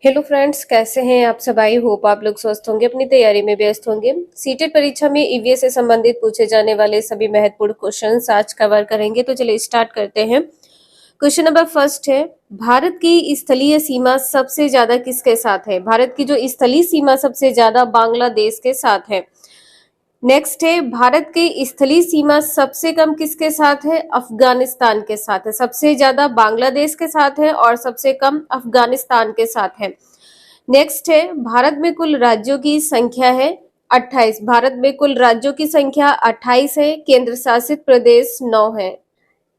Hello friends, कैसे हैं आप सब। आई होप आप लोग स्वस्थ होंगे, अपनी तैयारी में व्यस्त होंगे। सीटेट परीक्षा में ईवीएस से संबंधित पूछे जाने वाले सभी महत्वपूर्ण क्वेश्चंस आज कवर करेंगे। तो चलिए स्टार्ट करते हैं। क्वेश्चन नंबर फर्स्ट है, भारत की स्थलीय सीमा सबसे ज्यादा किसके साथ है। भारत की जो स्थलीय सीमा सबसे ज्यादा बांग्लादेश के साथ है। नेक्स्ट है, भारत की स्थलीय सीमा सबसे कम किसके साथ है। अफगानिस्तान के साथ है। सबसे ज्यादा बांग्लादेश के साथ है और सबसे कम अफगानिस्तान के साथ है। नेक्स्ट है, भारत में कुल राज्यों की संख्या है 28। भारत में कुल राज्यों की संख्या 28 है। केंद्र शासित प्रदेश 9 है।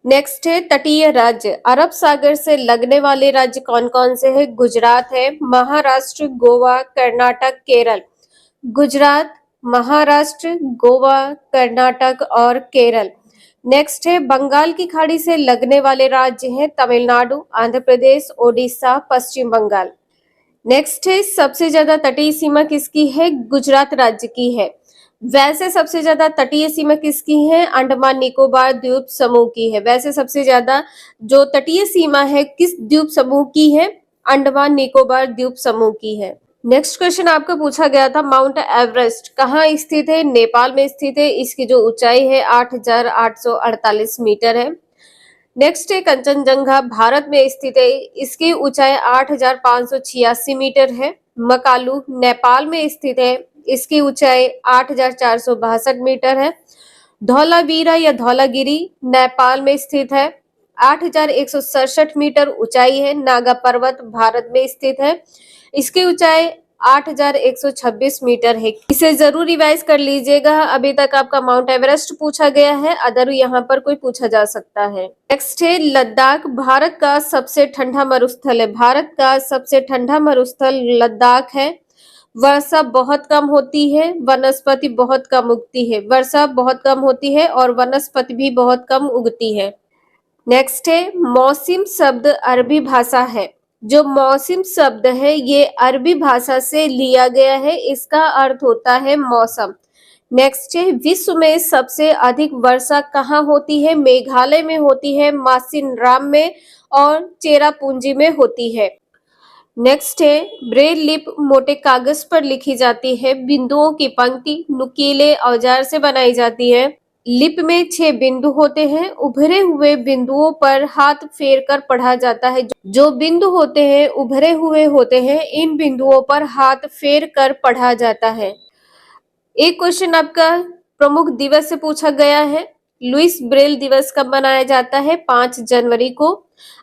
नेक्स्ट है, तटीय राज्य अरब सागर से लगने वाले राज्य कौन कौन से हैं। गुजरात है, महाराष्ट्र, गोवा, कर्नाटक, केरल। गुजरात, महाराष्ट्र, गोवा, कर्नाटक और केरल। नेक्स्ट है, बंगाल की खाड़ी से लगने वाले राज्य हैं तमिलनाडु, आंध्र प्रदेश, ओडिशा, पश्चिम बंगाल। नेक्स्ट है, सबसे ज्यादा तटीय सीमा किसकी है। गुजरात राज्य की है। वैसे सबसे ज्यादा तटीय सीमा किसकी है। अंडमान निकोबार द्वीप समूह की है। वैसे सबसे ज्यादा जो तटीय सीमा है किस द्वीप समूह की है। अंडमान निकोबार द्वीप समूह की है। नेक्स्ट क्वेश्चन आपका पूछा गया था, माउंट एवरेस्ट कहाँ स्थित है। नेपाल में स्थित है। इसकी जो ऊंचाई है 8,848 मीटर है। नेक्स्ट है, कंचनजंगा भारत में स्थित है। इसकी ऊंचाई 8,586 मीटर है। मकालू नेपाल में स्थित है। इसकी ऊंचाई 8,462 मीटर है। धौलावीरा या धौलागिरी नेपाल में स्थित है। 8,167 मीटर ऊंचाई है। नागा पर्वत भारत में स्थित है। इसकी ऊंचाई 8,126 मीटर है। इसे जरूर रिवाइज कर लीजिएगा। अभी तक आपका माउंट एवरेस्ट पूछा गया है, अदर यहाँ पर कोई पूछा जा सकता है। नेक्स्ट है, लद्दाख भारत का सबसे ठंडा मरुस्थल है। भारत का सबसे ठंडा मरुस्थल लद्दाख है। वर्षा बहुत कम होती है, वनस्पति बहुत कम उगती है। वर्षा बहुत कम होती है और वनस्पति भी बहुत कम उगती है। नेक्स्ट है, मौसिम शब्द अरबी भाषा है। जो मौसिम शब्द है ये अरबी भाषा से लिया गया है। इसका अर्थ होता है मौसम। नेक्स्ट है, विश्व में सबसे अधिक वर्षा कहाँ होती है। मेघालय में होती है, मासिनराम में और चेरापूंजी में होती है। नेक्स्ट है, ब्रेल लिप मोटे कागज पर लिखी जाती है। बिंदुओं की पंक्ति नुकीले औजार से बनाई जाती है। लिप में 6 बिंदु होते हैं। उभरे हुए बिंदुओं पर हाथ फेर कर पढ़ा जाता है। जो बिंदु होते हैं उभरे हुए होते हैं, इन बिंदुओं पर हाथ फेर कर पढ़ा जाता है। एक क्वेश्चन आपका प्रमुख दिवस से पूछा गया है। लुइस ब्रेल दिवस कब मनाया जाता है। 5 जनवरी को।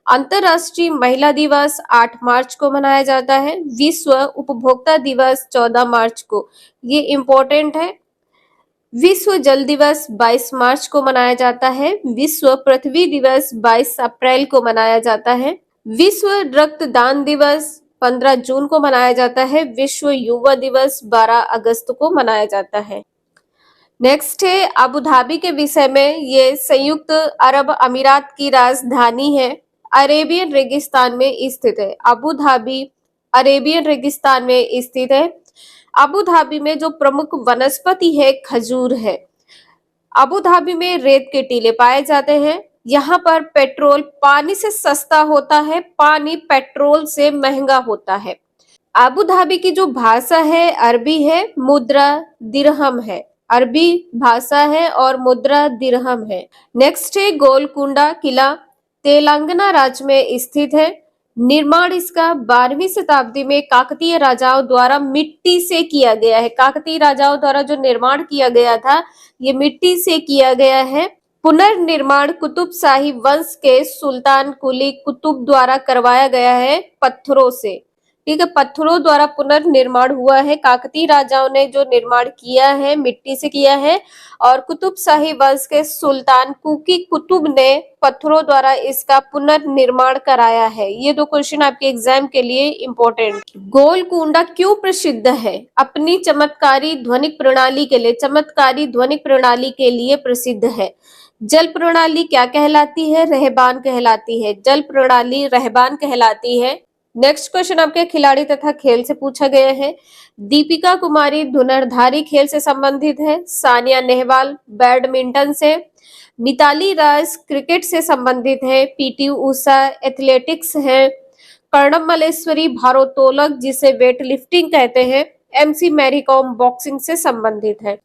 अंतरराष्ट्रीय महिला दिवस 8 मार्च को मनाया जाता है। विश्व उपभोक्ता दिवस 14 मार्च को, ये इम्पोर्टेंट है। विश्व जल दिवस 22 मार्च को मनाया जाता है। विश्व पृथ्वी दिवस 22 अप्रैल को मनाया जाता है। विश्व रक्तदान दिवस 15 जून को मनाया जाता है। विश्व युवा दिवस 12 अगस्त को मनाया जाता है। नेक्स्ट है, अबू धाबी के विषय में, ये संयुक्त अरब अमीरात की राजधानी है। अरेबियन रेगिस्तान में स्थित है। अबू धाबी अरेबियन रेगिस्तान में स्थित है। अबू धाबी में जो प्रमुख वनस्पति है खजूर है। अबू धाबी में रेत के टीले पाए जाते हैं। यहाँ पर पेट्रोल पानी से सस्ता होता है, पानी पेट्रोल से महंगा होता है। अबू धाबी की जो भाषा है अरबी है, मुद्रा दिरहम है। अरबी भाषा है और मुद्रा दिरहम है। नेक्स्ट है, गोलकुंडा किला तेलंगाना राज्य में स्थित है। निर्माण इसका 12वीं शताब्दी में काकतीय राजाओं द्वारा मिट्टी से किया गया है। काकतीय राजाओं द्वारा जो निर्माण किया गया था ये मिट्टी से किया गया है। पुनर्निर्माण कुतुब शाही वंश के सुल्तान कुली कुतुब द्वारा करवाया गया है पत्थरों से। ठीक है, पत्थरों द्वारा पुनर्निर्माण हुआ है। काकतीय राजाओं ने जो निर्माण किया है मिट्टी से किया है और कुतुब शाही वंश के सुल्तान कुकी कुतुब ने पत्थरों द्वारा इसका पुनर्निर्माण कराया है। ये 2 क्वेश्चन आपके एग्जाम के लिए इम्पोर्टेंट। गोलकुंडा क्यों प्रसिद्ध है। अपनी चमत्कारी ध्वनिक प्रणाली के लिए। चमत्कारी ध्वनिक प्रणाली के लिए प्रसिद्ध है। जल प्रणाली क्या कहलाती है। रहबान कहलाती है। जल प्रणाली रहबान कहलाती है। नेक्स्ट क्वेश्चन आपके खिलाड़ी तथा खेल से पूछा गया है। दीपिका कुमारी धनुर्धारी खेल से संबंधित है। सानिया नेहवाल बैडमिंटन से। मिताली राज क्रिकेट से संबंधित है। पीटी उषा एथलेटिक्स है। कर्णम मल्लेश्वरी भारोत्तोलक जिसे वेट लिफ्टिंग कहते हैं। एमसी मैरी कॉम बॉक्सिंग से संबंधित है।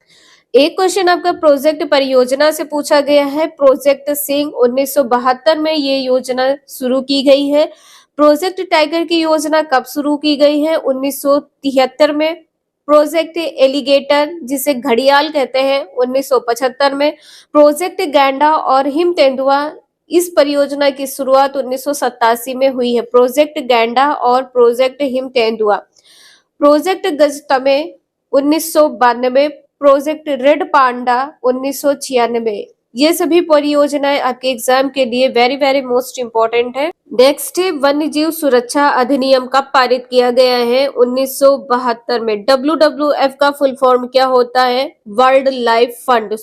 एक क्वेश्चन आपका प्रोजेक्ट परियोजना से पूछा गया है। प्रोजेक्ट सिंह 1972 में ये योजना शुरू की गई है। प्रोजेक्ट टाइगर की योजना कब शुरू की गई है? 1973 में। प्रोजेक्ट एलिगेटर जिसे घड़ियाल कहते हैं 1975 में। प्रोजेक्ट गैंडा और हिम तेंदुआ इस परियोजना की शुरुआत 1987 में हुई है। प्रोजेक्ट गैंडा और प्रोजेक्ट हिम तेंदुआ। प्रोजेक्ट गजतमे 1992। Project red panda 1996। ये सभी परियोजनाएं आपके एग्जाम के लिए वेरी वेरी मोस्ट इंपॉर्टेंट है। नेक्स्ट है वन्य जीव सुरक्षा अधिनियम कब पारित किया गया है? 1972 में। WWF का फुल फॉर्म क्या होता है? World life fund.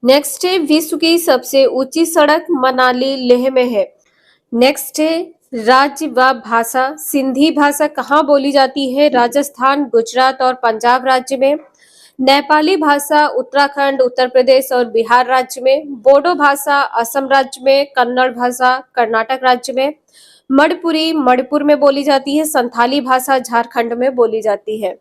नेक्स्ट है विश्व की सबसे ऊंची सड़क मनाली लेह में है। नेक्स्ट है राज्य व भाषा। सिंधी भाषा कहाँ बोली जाती है? राजस्थान, गुजरात और पंजाब राज्य में। नेपाली भाषा उत्तराखंड, उत्तर प्रदेश और बिहार राज्य में। बोडो भाषा असम राज्य में। कन्नड़ भाषा कर्नाटक राज्य में। मणिपुरी मणिपुर में बोली जाती है। संथाली भाषा झारखंड में बोली जाती है।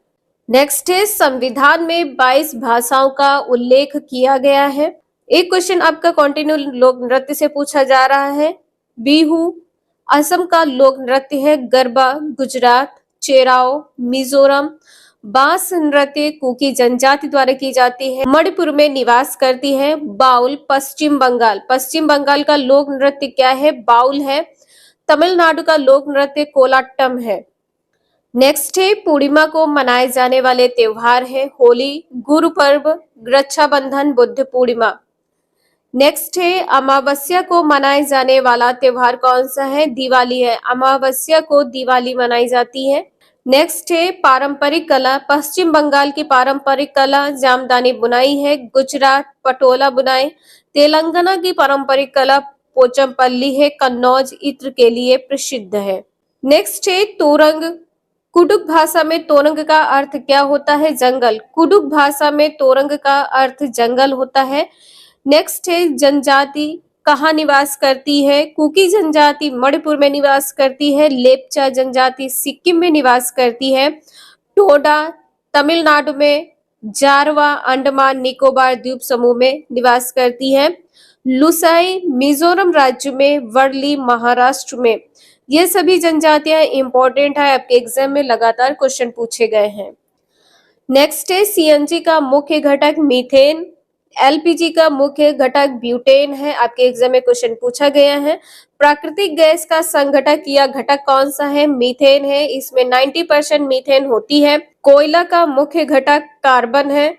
नेक्स्ट है संविधान में 22 भाषाओं का उल्लेख किया गया है। एक क्वेश्चन आपका कंटिन्यू लोक नृत्य से पूछा जा रहा है। बिहू असम का लोक नृत्य है। गरबा गुजरात, चेराओ मिजोरम। बांस नृत्य कुकी जनजाति द्वारा की जाती है। मणिपुर में निवास करती है। बाउल पश्चिम बंगाल। पश्चिम बंगाल का लोक नृत्य क्या है? बाउल है। तमिलनाडु का लोक नृत्य कोलाट्टम है। नेक्स्ट है पूर्णिमा को मनाए जाने वाले त्योहार है। होली, गुरु पर्व, रक्षाबंधन, बुद्ध पूर्णिमा। नेक्स्ट है अमावस्या को मनाए जाने वाला त्योहार कौन सा है? दिवाली है। अमावस्या को दिवाली मनाई जाती है। नेक्स्ट है पारंपरिक कला। पश्चिम बंगाल की पारंपरिक कला जामदानी बुनाई है। गुजरात पटोला बुनाई। तेलंगाना की पारंपरिक कला पोचमपल्ली है। कन्नौज इत्र के लिए प्रसिद्ध है। नेक्स्ट है तोरंग। कुडुक भाषा में तोरंग का अर्थ क्या होता है? जंगल। कुडुक भाषा में तोरंग का अर्थ जंगल होता है। नेक्स्ट है जनजाति कहाँ निवास करती है? कुकी जनजाति मणिपुर में निवास करती है। लेप्चा जनजाति सिक्किम में निवास करती है। टोडा तमिलनाडु में। जारवा अंडमान निकोबार द्वीप समूह में निवास करती है। लुसाई मिजोरम राज्य में। वर्ली महाराष्ट्र में। ये सभी जनजातियां इंपॉर्टेंट है, आपके एग्जाम में लगातार क्वेश्चन पूछे गए हैं। नेक्स्ट है सीएनजी का मुख्य घटक मीथेन। एलपीजी का मुख्य घटक ब्यूटेन है, आपके एग्जाम में क्वेश्चन पूछा गया है। प्राकृतिक गैस का संघटक या घटक कौन सा है? मीथेन है। इसमें 90% मीथेन होती है। कोयला का मुख्य घटक कार्बन है।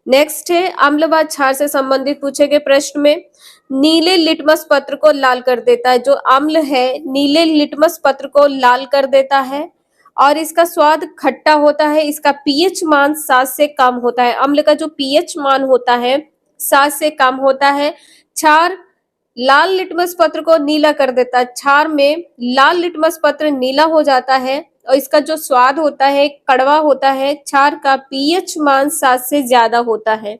नेक्स्ट है अम्ल व क्षार से संबंधित पूछे गए प्रश्न में नीले लिटमस पत्र को लाल कर देता है। जो अम्ल है नीले लिटमस पत्र को लाल कर देता है और इसका स्वाद खट्टा होता है। इसका पीएच मान 7 से कम होता है। अम्ल का जो पीएच मान होता है 7 से कम होता है। क्षार लाल लिटमस पत्र को नीला कर देता है। क्षार में लाल लिटमस पत्र नीला हो जाता है और इसका जो स्वाद होता है कड़वा होता है। क्षार का पीएच मान 7 से ज्यादा होता है।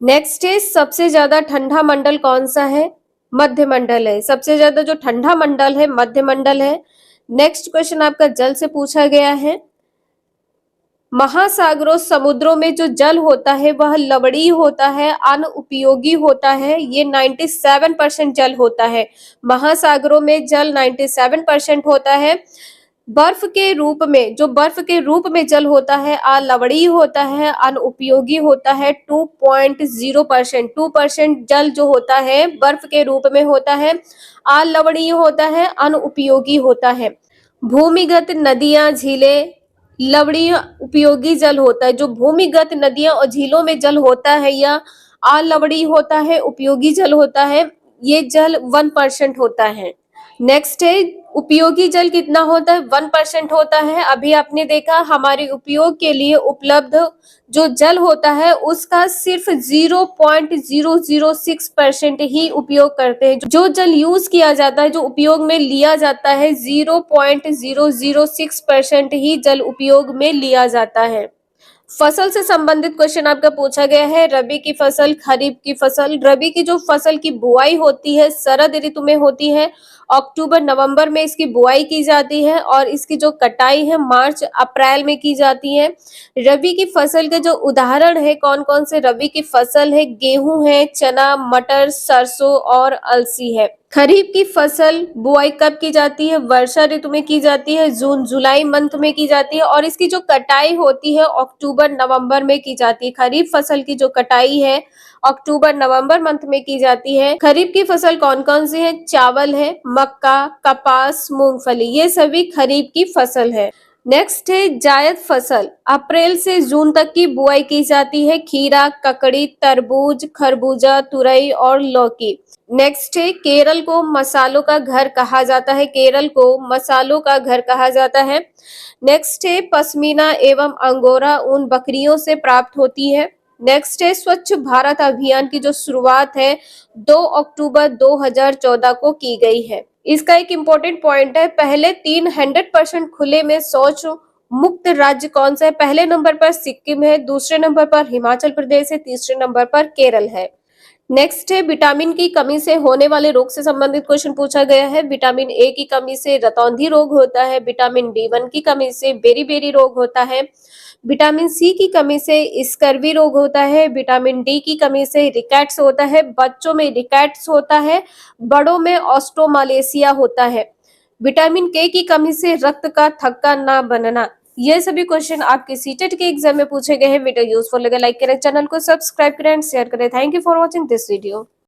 नेक्स्ट है सबसे ज्यादा ठंडा मंडल कौन सा है? मध्य मंडल है। सबसे ज्यादा जो ठंडा मंडल है मध्य मंडल है। नेक्स्ट क्वेश्चन आपका जल से पूछा गया है। महासागरों समुद्रों में जो जल होता है वह लवणीय होता है, अनुपयोगी होता है। ये 97% जल होता है। महासागरों में जल 97% होता है। बर्फ के रूप में जो बर्फ के रूप में जल होता है अलवणीय होता है, अनुपयोगी होता है 2.0%। 2% जल जो होता है बर्फ के रूप में होता है, अलवणीय होता है, अनुपयोगी होता है। भूमिगत नदियां झीलें लवणीय उपयोगी जल होता है। जो भूमिगत नदियां और झीलों में जल होता है या अलवणीय होता है, उपयोगी जल होता है, ये जल 1% होता है। नेक्स्ट है उपयोगी जल कितना होता है? 1% होता है। अभी आपने देखा हमारे उपयोग के लिए उपलब्ध जो जल होता है उसका सिर्फ 0.006% ही उपयोग करते हैं। जो जल यूज किया जाता है, जो उपयोग में लिया जाता है, 0.006% ही जल उपयोग में लिया जाता है। फसल से संबंधित क्वेश्चन आपका पूछा गया है। रबी की फसल, खरीफ की फसल। रबी की जो फसल की बुआई होती है शरद ऋतु में होती है, अक्टूबर नवंबर में इसकी बुआई की जाती है और इसकी जो कटाई है मार्च अप्रैल में की जाती है। रबी की फसल के जो उदाहरण है कौन कौन से रबी की फसल है, गेहूं है, चना, मटर, सरसों और अलसी है। खरीफ की फसल बुआई कब की जाती है, वर्षा ऋतु में की जाती है, जून जुलाई मंथ में की जाती है और इसकी जो कटाई होती है अक्टूबर नवंबर में की जाती है। खरीफ फसल की जो कटाई है अक्टूबर नवंबर मंथ में की जाती है। खरीफ की फसल कौन कौन सी है, चावल है, मक्का, कपास, मूंगफली, ये सभी खरीफ की फसल है। नेक्स्ट है जायद फसल, अप्रैल से जून तक की बुआई की जाती है। खीरा, ककड़ी, तरबूज, खरबूजा, तुरई और लौकी। नेक्स्ट है केरल को मसालों का घर कहा जाता है। केरल को मसालों का घर कहा जाता है। नेक्स्ट है पश्मीना एवं अंगोरा ऊन बकरियों से प्राप्त होती है। नेक्स्ट है स्वच्छ भारत अभियान की जो शुरुआत है 2 अक्टूबर 2014 को की गई है। इसका एक इम्पोर्टेंट पॉइंट है, पहले 100% खुले में शौच मुक्त राज्य कौन सा है। पहले नंबर पर सिक्किम है, दूसरे नंबर पर हिमाचल प्रदेश है, तीसरे नंबर पर केरल है। नेक्स्ट है विटामिन की कमी से होने वाले रोग से संबंधित क्वेश्चन पूछा गया है। विटामिन ए की कमी से रतौंधी रोग होता है। विटामिन B1 की कमी से बेरी-बेरी रोग होता है। विटामिन सी की कमी से स्कर्वी रोग होता है। विटामिन डी की कमी से रिकेट्स होता है। बच्चों में रिकेट्स होता है, बड़ों में ऑस्ट्रोमालेशिया होता है। विटामिन के की कमी से रक्त का थक्का ना बनना। ये सभी क्वेश्चन आपके सीटेट के एग्जाम में पूछे गए हैं। वीडियो यूजफुल लगे लाइक करें, चैनल को सब्सक्राइब करें एंड शेयर करें। Thank you for watching this video.